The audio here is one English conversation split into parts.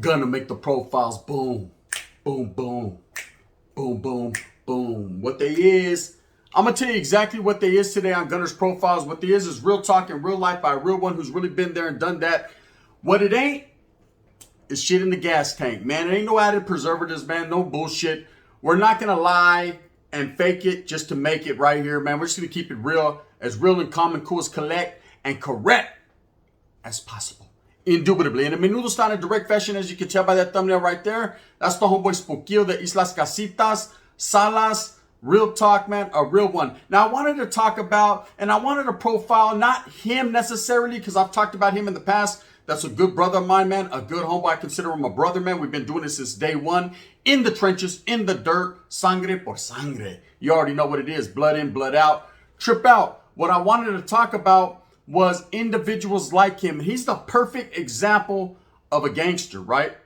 gonna make the profiles boom, boom, boom, boom, boom, boom. What they is, I'm gonna tell you exactly what they is today on Gunner's Profiles. What they is real talk in real life by a real one who's really been there and done that. What it ain't is shit in the gas tank, man. It ain't no added preservatives, man. No bullshit. We're not gonna lie and fake it just to make it right here, man. We're just gonna keep it real and common, cool as collect and correct as possible. Indubitably. And el menudo está in a direct fashion, as you can tell by that thumbnail right there. That's the homeboy Spokio de Islas Casitas, Salas. Real talk, man, a real one. Now, I wanted to talk about, and I wanted to profile, not him necessarily, because I've talked about him in the past. That's a good brother of mine, man, a good homeboy. I consider him a brother, man. We've been doing this since day one, in the trenches, in the dirt, sangre por sangre. You already know what it is, blood in, blood out, trip out. What I wanted to talk about was individuals like him. He's the perfect example of a gangster, right?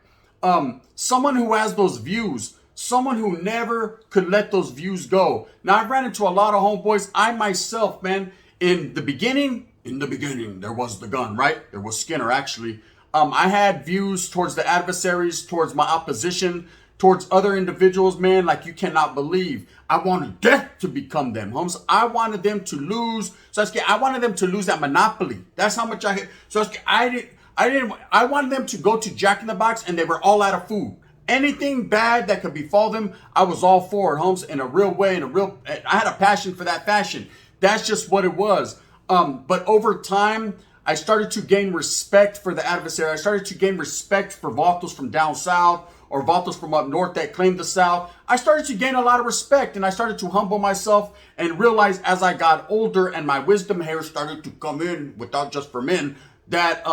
Someone who has those views. Someone who never could let those views go. Now, I've ran into a lot of homeboys. I myself, man, in the beginning, there was the gun, right? There was Skinner, actually. I had views towards the adversaries, towards my opposition, towards other individuals, man, like you cannot believe. I wanted death to become them, homes. I wanted them to lose. So I wanted them to lose that monopoly. That's how much I hit. So I wanted them to go to Jack in the Box and they were all out of food. Anything bad that could befall them, I was all for it, Holmes, in a real way, I had a passion for that fashion. That's just what it was. But over time, I started to gain respect for the adversary. I started to gain respect for Vatos from down south or Vatos from up north that claimed the south. I started to gain a lot of respect and I started to humble myself and realize as I got older and my wisdom hair started to come in without just for men that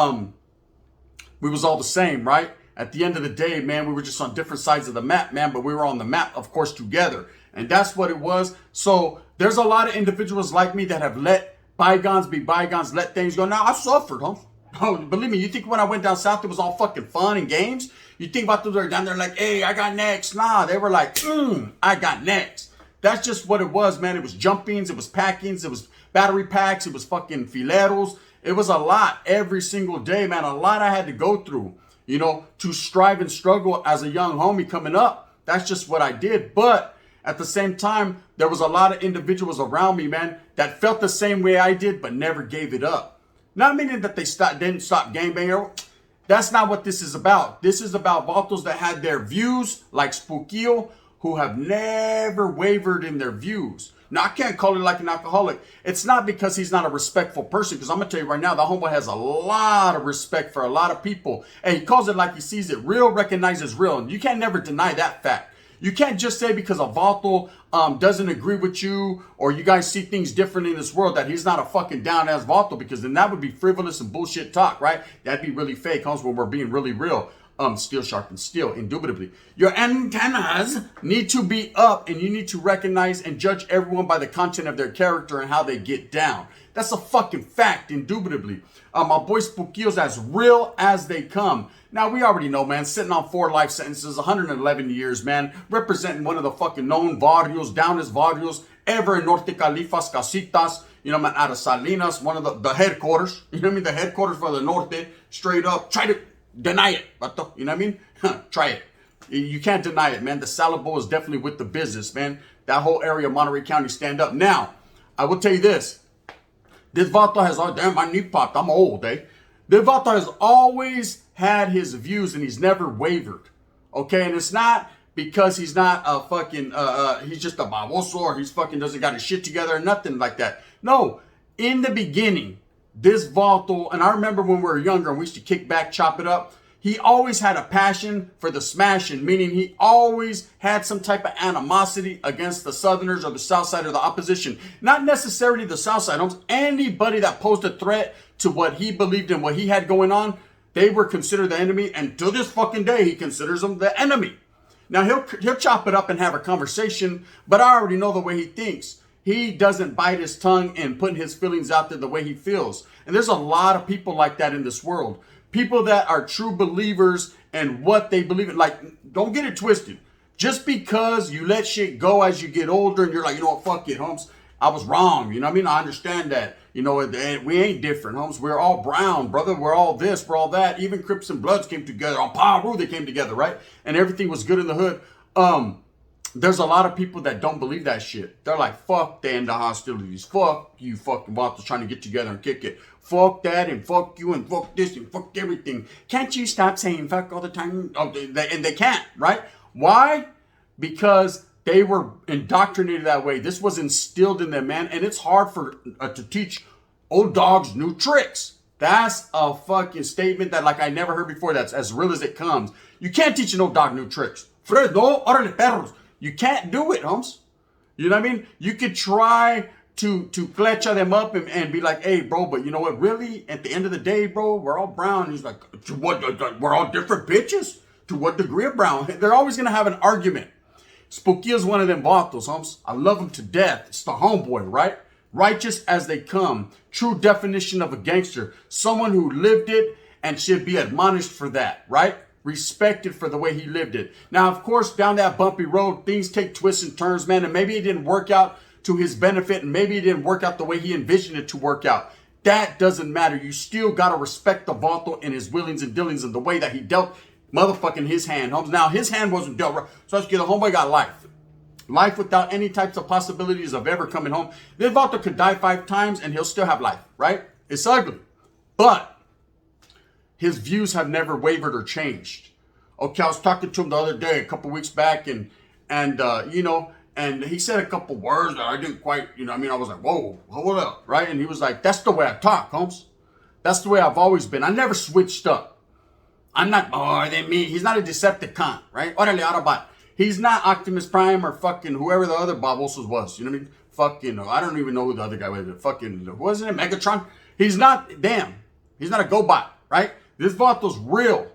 we was all the same, right? At the end of the day, man, we were just on different sides of the map, man, but we were on the map, of course, together. And that's what it was. So there's a lot of individuals like me that have let bygones be bygones, let things go. Now, I've suffered, huh? Oh, believe me, you think when I went down south, it was all fucking fun and games? You think about those down there like, hey, I got next. Nah, they were like, I got next. That's just what it was, man. It was jumpings, it was packings, it was battery packs, it was fucking fileros. It was a lot every single day, man. A lot I had to go through. You know, to strive and struggle as a young homie coming up. That's just what I did. But at the same time, there was a lot of individuals around me, man, that felt the same way I did, but never gave it up. Not meaning that they didn't stop gangbanging. That's not what this is about. This is about Vatos that had their views, like Spokio, who have never wavered in their views. Now, I can't call it like an alcoholic. It's not because he's not a respectful person, because I'm going to tell you right now, the homeboy has a lot of respect for a lot of people. And he calls it like he sees it. Real recognizes real. And you can't never deny that fact. You can't just say because a Vato doesn't agree with you or you guys see things different in this world that he's not a fucking down-ass Vato, because then that would be frivolous and bullshit talk, right? That'd be really fake, homes, when we're being really real. Steel sharpens steel, indubitably. Your antennas need to be up and you need to recognize and judge everyone by the content of their character and how they get down. That's a fucking fact, indubitably. My boy Spokio's as real as they come. Now, we already know, man, sitting on 4 life sentences, 111 years, man, representing one of the fucking known barrios, downest barrios ever in Norte Califas, Casitas, you know, man, out of Salinas, one of the headquarters, you know what I mean? The headquarters for the Norte, straight up, try to deny it, vato. You know what I mean? Try it. You can't deny it, man. The salad bowl is definitely with the business, man. That whole area of Monterey County, stand up. Now, I will tell you this. This vato has, oh, damn, my knee popped. I'm old, eh? This vato has always had his views and he's never wavered. Okay? And it's not because he's not a fucking, he's just a baboso or he's fucking doesn't got his shit together or nothing like that. No. In the beginning, this Vato, and I remember when we were younger and we used to kick back, chop it up, he always had a passion for the smashing, meaning he always had some type of animosity against the Southerners or the South Side or the opposition. Not necessarily the South Side. Anybody that posed a threat to what he believed in, what he had going on, they were considered the enemy, and to this fucking day, he considers them the enemy. Now, he'll chop it up and have a conversation, but I already know the way he thinks. He doesn't bite his tongue and put his feelings out there the way he feels. And there's a lot of people like that in this world. People that are true believers in what they believe in. Like, don't get it twisted. Just because you let shit go as you get older and you're like, you know what, fuck it, Holmes. I was wrong. You know what I mean? I understand that. You know, we ain't different, homes. We're all brown, brother. We're all this, we're all that. Even Crips and Bloods came together. On Paru, they came together, right? And everything was good in the hood. There's a lot of people that don't believe that shit. They're like, fuck the end of hostilities. Fuck you fucking Vatos trying to get together and kick it. Fuck that and fuck you and fuck this and fuck everything. Can't you stop saying fuck all the time? Oh, and they can't, right? Why? Because they were indoctrinated that way. This was instilled in them, man. And it's hard for to teach old dogs new tricks. That's a fucking statement that like I never heard before. That's as real as it comes. You can't teach an old dog new tricks. Fred, no, órale, perros. You can't do it, Holmes. You know what I mean? You could try to fletcha them up and be like, hey, bro, but you know what? Really, at the end of the day, bro, we're all brown. And he's like, to what? We're all different bitches? To what degree of brown? They're always going to have an argument. Spooky is one of them vatos, Holmes. I love him to death. It's the homeboy, right? Righteous as they come. True definition of a gangster. Someone who lived it and should be admonished for that, right? Respected for the way he lived it. Now, of course, down that bumpy road, things take twists and turns, man. And maybe it didn't work out to his benefit. And maybe it didn't work out the way he envisioned it to work out. That doesn't matter. You still got to respect the vato and his willings and dealings and the way that he dealt motherfucking his hand. Now, his hand wasn't dealt right. So the homeboy got life. Life without any types of possibilities of ever coming home. This vato could die 5 times and he'll still have life, right? It's ugly. But his views have never wavered or changed. Okay, I was talking to him the other day, a couple weeks back, and you know, and he said a couple words that I didn't quite, you know, I mean, I was like, whoa, hold up, right? And he was like, that's the way I talk, Holmes. That's the way I've always been. I never switched up. I'm not more than me. He's not a Decepticon, right? Orale, Autobot. He's not Optimus Prime or fucking whoever the other Barbosa's was. You know what I mean? Fucking, I don't even know who the other guy was. Fucking, who was it? Megatron? He's not, damn. He's not a GoBot, right? This vato's real,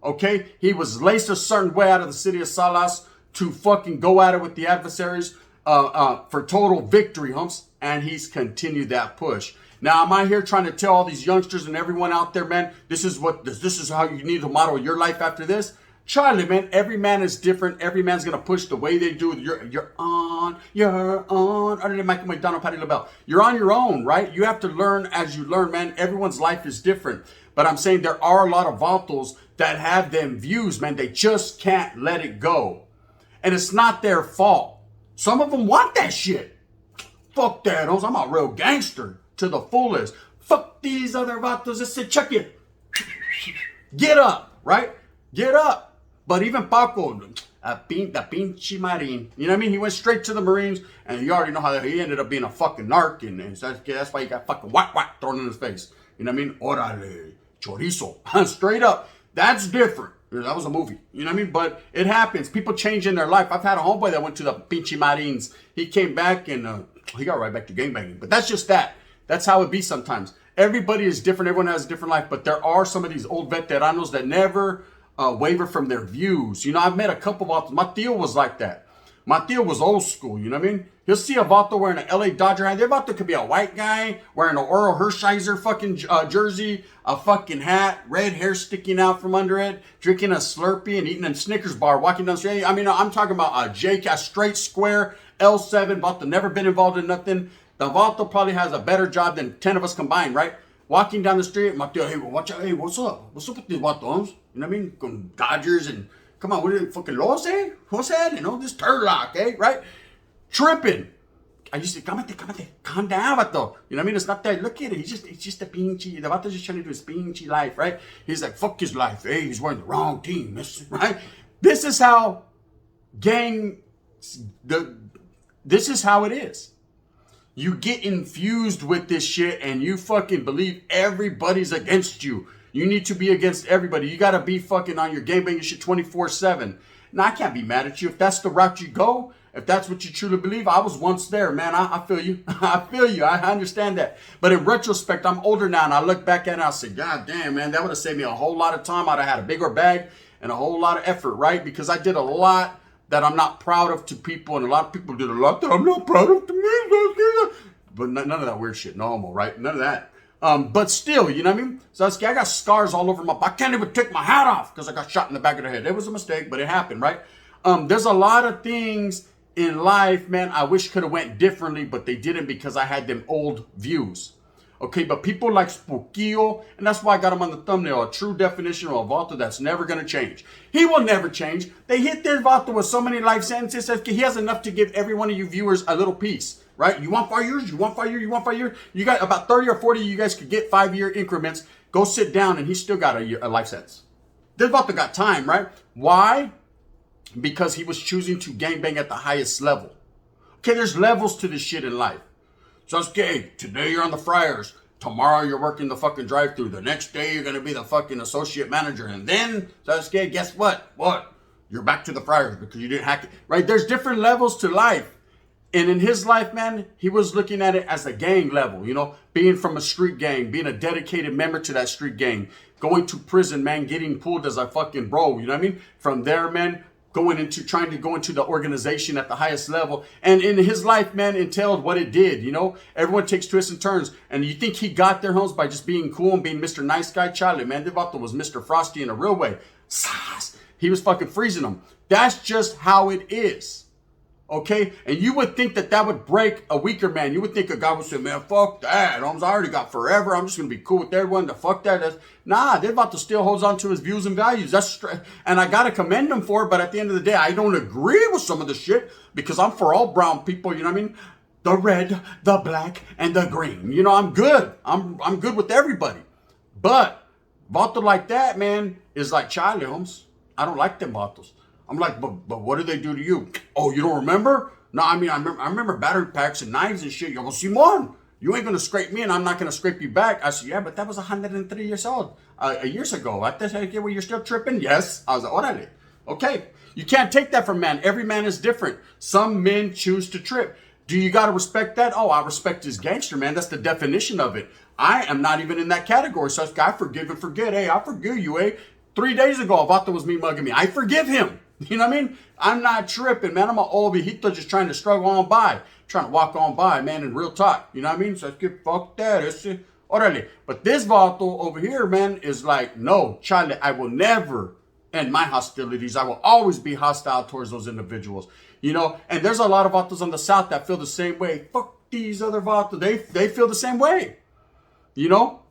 okay? He was laced a certain way out of the city of Salas to fucking go at it with the adversaries for total victory, Humps. And he's continued that push. Now, am I here trying to tell all these youngsters and everyone out there, man, this is how you need to model your life after this? Charlie, man, every man is different. Every man's going to push the way they do. You're on. You're Michael McDonald, Patty LaBelle. You're on your own, right? You have to learn as you learn, man. Everyone's life is different. But I'm saying there are a lot of vatos that have them views, man. They just can't let it go. And it's not their fault. Some of them want that shit. Fuck that, hoes. I'm a real gangster to the fullest. Fuck these other vatos that say, check it. Get up, right? Get up. But even Paco, the pinche Marine, you know what I mean? He went straight to the Marines, and you already know how he ended up being a fucking narc, and that's why he got fucking whack thrown in his face. You know what I mean? Orale, chorizo. Straight up. That's different. That was a movie. You know what I mean? But it happens. People change in their life. I've had a homeboy that went to the pinche Marines. He came back, and he got right back to gangbanging. But that's just that. That's how it be sometimes. Everybody is different. Everyone has a different life. But there are some of these old veteranos that never waver from their views. You know, I've met a couple of vatos. My tío was like that. My tío was old school, you know what I mean? He'll see a vato wearing an LA Dodger hat. Their vato could be a white guy wearing an Oral Hershiser fucking jersey, a fucking hat, red hair sticking out from under it, drinking a Slurpee and eating a Snickers bar, walking down the street. I mean, I'm talking about a straight square L7, vato never been involved in nothing. The vato probably has a better job than 10 of us combined, right? Walking down the street, my tío, hey, watch out, hey, what's up? What's up with these vatos? You know what I mean? Con Dodgers and, come on, what are they, fucking Los, eh? What's that? You know, this Turlock, eh? Right? Tripping. I used to, cámate, calm down, vato. You know what I mean? It's not that, look at it, it's just a pinche, the vato's just trying to do his pinche life, right? He's like, fuck his life, hey, he's wearing the wrong team, right? This is how this is how it is. You get infused with this shit and you fucking believe everybody's against you. You need to be against everybody. You got to be fucking on your gangbanging shit 24/7. Now, I can't be mad at you. If that's the route you go, if that's what you truly believe, I was once there, man. I feel you. I feel you. I understand that. But in retrospect, I'm older now and I look back at it and I say, God damn, man, that would have saved me a whole lot of time. I'd have had a bigger bag and a whole lot of effort, right? Because I did a lot that I'm not proud of to people, and a lot of people did a lot that I'm not proud of to me. But none of that weird shit, no homo, right? None of that. But still, you know what I mean? So I got scars all over my back. I can't even take my hat off because I got shot in the back of the head. It was a mistake, but it happened, right? There's a lot of things in life, man, I wish could have went differently, but they didn't because I had them old views. Okay, but people like Spookio, and that's why I got him on the thumbnail, a true definition of a vato that's never going to change. He will never change. They hit this vato with so many life sentences that he has enough to give every one of you viewers a little piece, right? You want 5 years? You want 5 years? You want 5 years? You got about 30 or 40 of you guys could get 5-year increments. Go sit down, and he's still got a life sentence. This vato got time, right? Why? Because he was choosing to gangbang at the highest level. Okay, there's levels to this shit in life. Sasuke, today you're on the fryers. Tomorrow you're working the fucking drive-thru. The next day you're going to be the fucking associate manager. And then, Sasuke, guess what? What? You're back to the fryers because you didn't hack it. Right? There's different levels to life. And in his life, man, he was looking at it as a gang level. You know, being from a street gang, being a dedicated member to that street gang. Going to prison, man, getting pulled as a fucking bro. You know what I mean? From there, man, trying to go into the organization at the highest level. And in his life, man, entailed what it did, you know? Everyone takes twists and turns. And you think he got there, homes, by just being cool and being Mr. Nice Guy? Charlie, man, Devato was Mr. Frosty in a real way. Salas. He was fucking freezing them. That's just how it is. Okay? And you would think that would break a weaker man. You would think a guy would say, man, fuck that. I already got forever. I'm just going to be cool with everyone. Fuck that. Nah, they're about to still hold on to his views and values. And I got to commend him for it. But at the end of the day, I don't agree with some of the shit because I'm for all brown people. You know what I mean? The red, the black, and the green. You know, I'm good. I'm good with everybody. But vato like that, man, is like Charlie, Holmes. I don't like them vatos. I'm like, but what did they do to you? Oh, you don't remember? No, I mean, I remember battery packs and knives and shit. Yo, well, Simon, you ain't going to scrape me and I'm not going to scrape you back. I said, yeah, but that was 103 years old, years ago. I said, well, you're still tripping? Yes. I was like, orale. Okay. You can't take that from man. Every man is different. Some men choose to trip. Do you got to respect that? Oh, I respect his gangster, man. That's the definition of it. I am not even in that category. So I forgive and forget. Hey, I forgive you, eh? 3 days ago, Vato was me mugging me. I forgive him. You know what I mean? I'm not tripping, man. I'm an old viejito just trying to struggle on by. Trying to walk on by, man, in real talk. You know what I mean? So I get fuck that. Orale. But this vato over here, man, is like, no, Charlie, I will never end my hostilities. I will always be hostile towards those individuals. You know? And there's a lot of vatos on the South that feel the same way. Fuck these other vatos. They feel the same way. You know?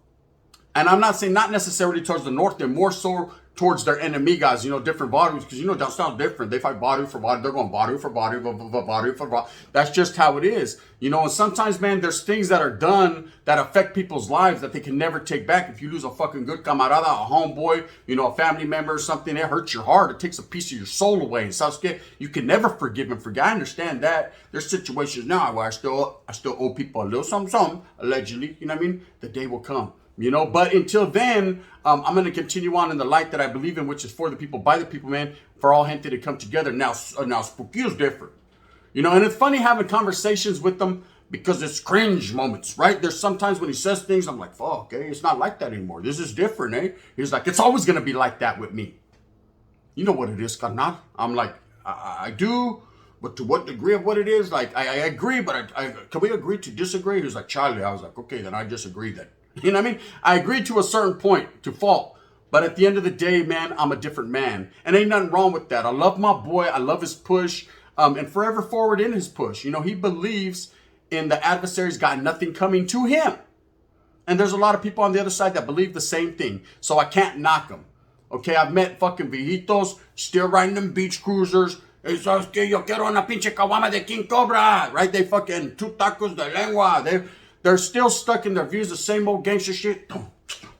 And I'm not saying not necessarily towards the North. They're more so towards their enemy guys, you know, different bodies, because, you know, down south different. They fight body for body. They're going body for body, body for body. That's just how it is. You know, and sometimes, man, there's things that are done that affect people's lives that they can never take back. If you lose a fucking good camarada, a homeboy, you know, a family member or something, it hurts your heart. It takes a piece of your soul away. And Sasuke, you can never forgive and forget. I understand that. There's situations now where I still owe people a little something, allegedly. You know what I mean? The day will come. You know, but until then, I'm going to continue on in the light that I believe in, which is for the people, by the people, man, for all gente to come together. Now Spookio's different. You know, and it's funny having conversations with them because it's cringe moments, right? There's sometimes when he says things, I'm like, fuck, eh? It's not like that anymore. This is different, eh? He's like, it's always going to be like that with me. You know what it is, carnal. I'm like, I do, but to what degree of what it is? Like, I agree, but can we agree to disagree? He was like, Charlie. I was like, okay, then I disagree then. You know what I mean? I agree to a certain point, to fault. But at the end of the day, man, I'm a different man. And ain't nothing wrong with that. I love my boy. I love his push. And forever forward in his push. You know, he believes in the adversary's got nothing coming to him. And there's a lot of people on the other side that believe the same thing. So I can't knock them. Okay, I've met fucking viejitos still riding them beach cruisers. ¿Sabes qué? Yo quiero una pinche caguama de King Cobra. Right? They fucking 2 tacos de lengua. They're still stuck in their views, the same old gangster shit.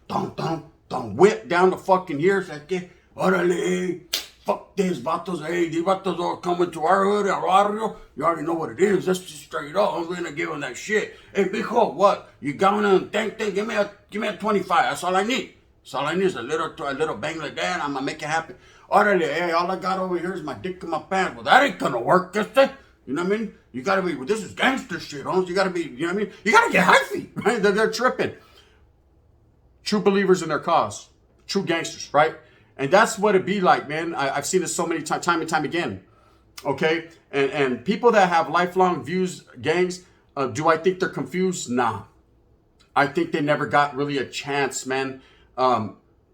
Don't whip down the fucking ears. Like, orale, fuck these vatos. Hey, these vatos are coming to our hood, our barrio. You already know what it is. That's just straight up. I'm gonna give them that shit. Hey, mijo, what? You gonna think? Give me a 25. That's all I need. That's all I need is a little bang like that. I'm gonna make it happen. Orale, hey, all I got over here is my dick in my pants. Well, that ain't gonna work, is it? You know what I mean? You gotta be, well, this is gangster shit, Holmes. You gotta be, you know what I mean? You gotta get hyphy, right? They're tripping. True believers in their cause. True gangsters, right? And that's what it be like, man. I've seen this so many time and time again. Okay? And people that have lifelong views, gangs, do I think they're confused? Nah. I think they never got really a chance, man.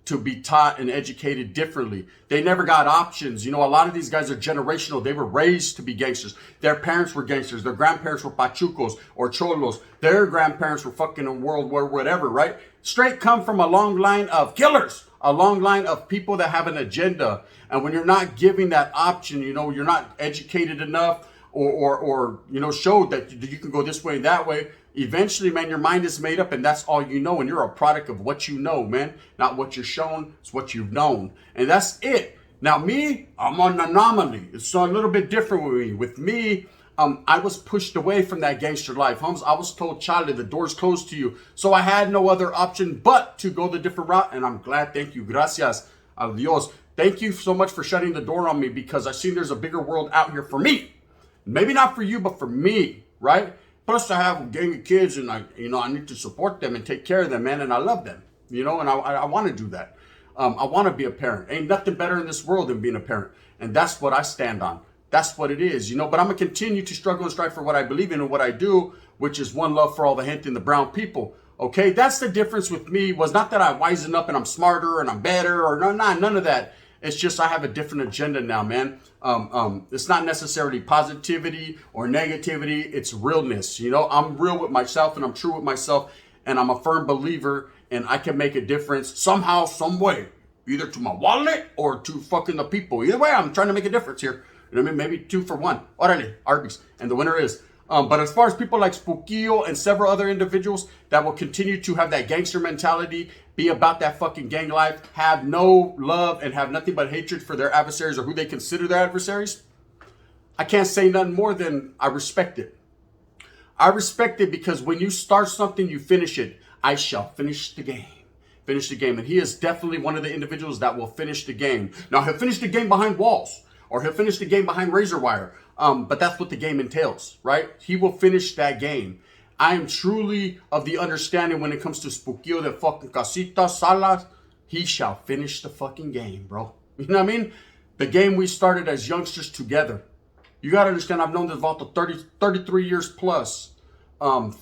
to be taught and educated differently. They never got options. You know, a lot of these guys are generational. They were raised to be gangsters. Their parents were gangsters. Their grandparents were pachucos or cholos. Their grandparents were fucking in World War whatever, right? Straight come from a long line of killers, a long line of people that have an agenda. And when you're not giving that option, you know, you're not educated enough or you know, showed that you can go this way and that way. Eventually, man, your mind is made up and that's all you know. And you're a product of what you know, man. Not what you're shown, it's what you've known. And that's it. Now, me, I'm an anomaly. It's a little bit different with me. With me, I was pushed away from that gangster life. Holmes, I was told, Charlie, the door's closed to you. So I had no other option but to go the different route. And I'm glad, thank you. Gracias. Adios. Thank you so much for shutting the door on me because I see there's a bigger world out here for me. Maybe not for you, but for me, right? Plus, I have a gang of kids, and I need to support them and take care of them, man. And I love them, you know, and I want to do that. I want to be a parent. Ain't nothing better in this world than being a parent, and that's what I stand on. That's what it is, you know. But I'm gonna continue to struggle and strive for what I believe in and what I do, which is one love for all the gente and the brown people. Okay, that's the difference with me. Was not that I wisen up and I'm smarter and I'm better or none of that. It's just I have a different agenda now, man. It's not necessarily positivity or negativity. It's realness. You know, I'm real with myself and I'm true with myself. And I'm a firm believer and I can make a difference somehow, some way. Either to my wallet or to fucking the people. Either way, I'm trying to make a difference here. You know what I mean? Maybe 2 for 1. Orale, Arby's. And the winner is. But as far as people like Spookio and several other individuals that will continue to have that gangster mentality, be about that fucking gang life, have no love and have nothing but hatred for their adversaries or who they consider their adversaries, I can't say nothing more than I respect it. I respect it because when you start something, you finish it. I shall finish the game. Finish the game. And he is definitely one of the individuals that will finish the game. Now, he'll finish the game behind walls. Or he'll finish the game behind razor wire. But that's what the game entails, right? He will finish that game. I am truly of the understanding when it comes to Spookio de fucking Casita, Salas, he shall finish the fucking game, bro. You know what I mean? The game we started as youngsters together. You got to understand, I've known this Vato 33 years plus.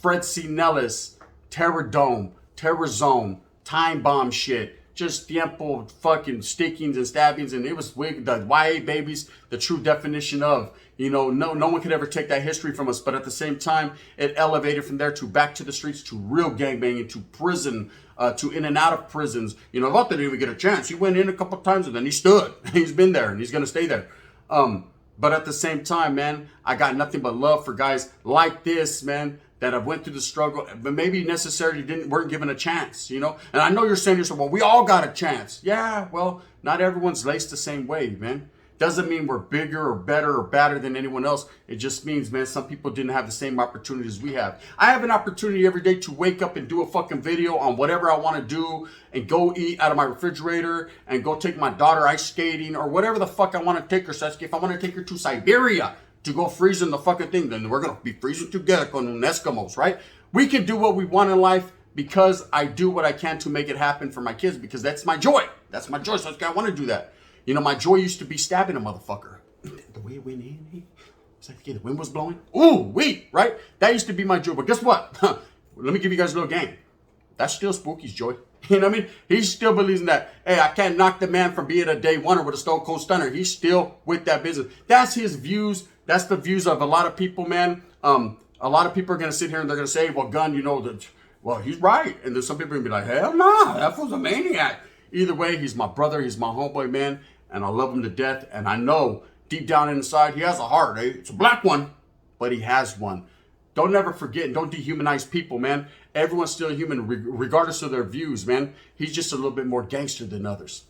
Fred C. Nellis, Terror Dome, Terror Zone, Time Bomb shit. Just tiempo fucking stickings and stabbings, and it was the YA babies, the true definition of, you know, no one could ever take that history from us, but at the same time, it elevated from there to back to the streets, to real gangbanging, to prison, to in and out of prisons. You know, Vato didn't even get a chance. He went in a couple times and then he stood. He's been there and he's gonna stay there. But at the same time, man, I got nothing but love for guys like this, man, that have went through the struggle, but maybe necessarily weren't given a chance, you know? And I know you're saying to yourself, well, we all got a chance. Yeah, well, not everyone's laced the same way, man. Doesn't mean we're bigger or better or badder than anyone else. It just means, man, some people didn't have the same opportunities we have. I have an opportunity every day to wake up and do a fucking video on whatever I want to do and go eat out of my refrigerator and go take my daughter ice skating or whatever the fuck I want to take her, Sasuke. If I want to take her to Siberia to go freeze in the fucking thing, then we're going to be freezing together con un Eskimos, right? We can do what we want in life because I do what I can to make it happen for my kids because that's my joy. That's my joy. So I want to do that. You know, my joy used to be stabbing a motherfucker. The way it went in, it's like the wind was blowing. Ooh, wait, right? That used to be my joy. But guess what? Let me give you guys a little game. That's still Spooky's joy. You know what I mean? He still believes in that. Hey, I can't knock the man from being a day oneer with a Stone Cold Stunner. He's still with that business. That's his views. That's the views of a lot of people, man. A lot of people are going to sit here and they're going to say, well, Gun, you know, well, he's right. And then some people are going to be like, hell nah, that was a maniac. Either way, he's my brother. He's my homeboy, man. And I love him to death. And I know deep down inside, he has a heart. Eh? It's a black one, but he has one. Don't ever forget and don't dehumanize people, man. Everyone's still human regardless of their views, man. He's just a little bit more gangster than others.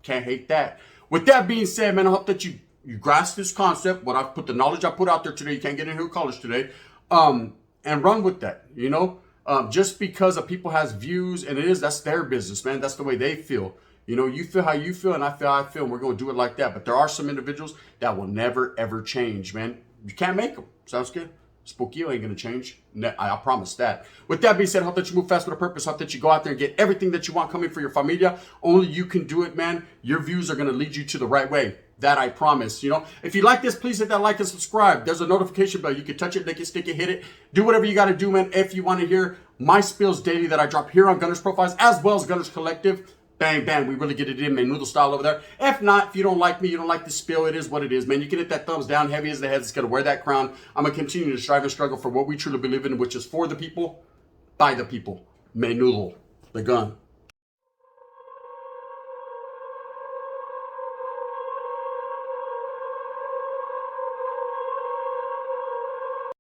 Can't hate that. With that being said, man, I hope that you grasp this concept, what I've put, the knowledge I put out there today. You can't get into college today. And run with that, you know. Just because a people has views, and that's their business, man. That's the way they feel. You know, you feel how you feel, and I feel how I feel, and we're going to do it like that. But there are some individuals that will never, ever change, man. You can't make them. Sounds good? Spookio ain't going to change. I promise that. With that being said, I hope that you move fast with a purpose. I hope that you go out there and get everything that you want coming for your familia. Only you can do it, man. Your views are going to lead you to the right way. That I promise, you know. If you like this, please hit that like and subscribe. There's a notification bell. You can touch it, lick it, stick it, hit it. Do whatever you got to do, man. If you want to hear my spills daily that I drop here on Gunners Profiles, as well as Gunners Collective, Bang, bang. We really get it in, man. Noodle style over there. If not, if you don't like me, you don't like the spill, it is what it is, man. You can hit that thumbs down, heavy as the head. It's going to wear that crown. I'm going to continue to strive and struggle for what we truly believe in, which is for the people, by the people. May noodle the gun.